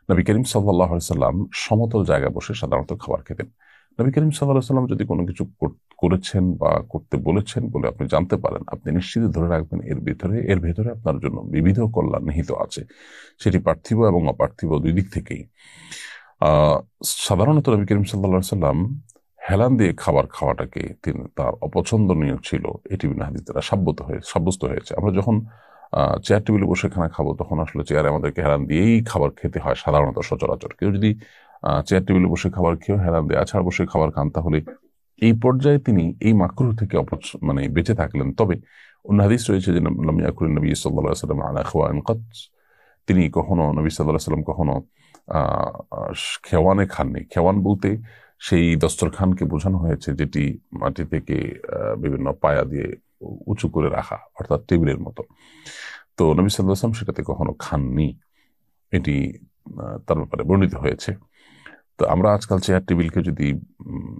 নবী করিম সাল্লাল্লাহু আলাইহি সাল্লাম সমতল জায়গায় বসে সাধারণত খাবার খেতেন। নবী করিম সাল্লাল্লাহু আলাইহি সাল্লাম যদি কোনো কিছু করেছেন বা করতে বলেছেন বলে আপনি জানতে পারেন, আপনি নিশ্চিত ধরে রাখবেন এর ভেতরে আপনার জন্য বিবিধ কল্যাণ নিহিত আছে, সেটি পার্থিব এবং অপার্থিব দুই দিক থেকেই। আহ সাধারণত নবী করিম সাল্লাল্লাহু আলাইহি সাল্লাম হেলান দিয়ে খাবার খাওয়াটাকে তিনি তার অপছন্দনীয় ছিল, এটি বিভিন্ন হাদিস দ্বারা সাব্যস্ত হয়েছে। আমরা যখন চেয়ার টেবিলে বসে খানা খাবো, তখন আসলে চেয়ারে আমাদেরকে হেলান দিয়েই খাবার খেতে হয় সাধারণত, সচরাচর। কেউ যদি চেয়ার টেবিলে বসে খাবার খেয়েও হেলান দেয়া ছাড়া বসে খাবার খান, তাহলে এই পর্যায়ে তিনি এই মাকরুহ থেকে মানে বেঁচে থাকলেন। তবে অন্য হাদিস রয়েছে যে লাম ইয়াকুল নবী সাল্লাল্লাহু আলাইহি ওয়াসাল্লাম আলা খাওয়ান কত, তিনি কখনো, নবী সাল্লাল্লাহু আলাইহি ওয়াসাল্লাম কখনো আহ খেওয়ানে খাননি। খেওয়ান বলতে সেই দস্তরখানকে বোঝানো হয়েছে যেটি মাটি থেকে বিভিন্ন পায়া দিয়ে উঁচু করে রাখা, অর্থাৎ টেবিলের মতো। তো নবী সাল্লাল্লাহু আলাইহি ওয়াসাল্লাম সেটাতে কখনো খাননি, এটি তার ব্যাপারে বর্ণিত হয়েছে। তো আমরা আজকাল চেয়ার টেবিলকে যদি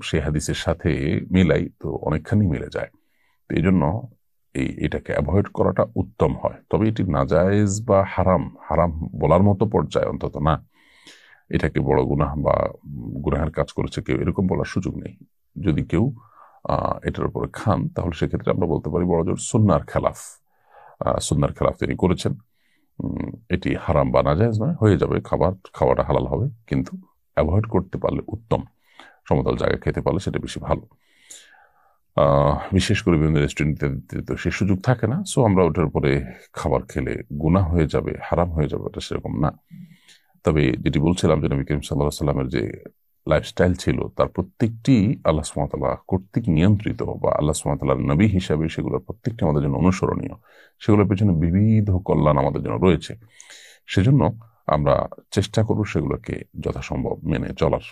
সেই হাদিসের সাথে মিলাই, তো অনেকখানি মিলে যায়। তো এই জন্য এটাকে অ্যাভয়েড করাটা উত্তম হয়। তবে এটি নাজায়েজ বা হারাম, হারাম বলার মতো পর্যায়ে অন্তত না। এটাকে বড় গুনাহ বা গুনাহের কাজ করেছে কেউ, এরকম বলার সুযোগ নেই। যদি কেউ এটার উপরে খান, তাহলে সেক্ষেত্রে আমরা বলতে পারি বড়জোর সুন্নার খেলাফ তিনি করেছেন। এটি হারাম বা নাজায়েজ নয়, হয়ে যাবে, খাওয়াটা হালাল হবে, কিন্তু অ্যাভয়েড করতে পারলে উত্তম। সমতল জায়গায় খেতে পারলে সেটা বেশি ভালো। বিশেষ করে বিভিন্ন রেস্টুরেন্টে তো সে সুযোগ থাকে না। সো আমরা ওটার উপরে খাবার খেলে গুনাহ হয়ে যাবে, হারাম হয়ে যাবে, ওটা সেরকম না। তবে যেটি বলছিলাম যে নবী করিম সাল্লাল্লাহু আলাইহি সাল্লামের যে লাইফস্টাইল ছিল, তার প্রত্যেকটি আল্লাহ সুবহানাহু ওয়া তাআলা কর্তৃক নিয়ন্ত্রিত, বা আল্লাহ সুবহানাহু ওয়া তাআলার নবী হিসাবে সেগুলোর প্রত্যেকটি আমাদের জন্য অনুসরণীয়। সেগুলোর পেছনে বিবিধ কল্যাণ আমাদের জন্য রয়েছে। সেজন্য আমরা চেষ্টা করব সেগুলোকে যথাসম্ভব মেনে চলার।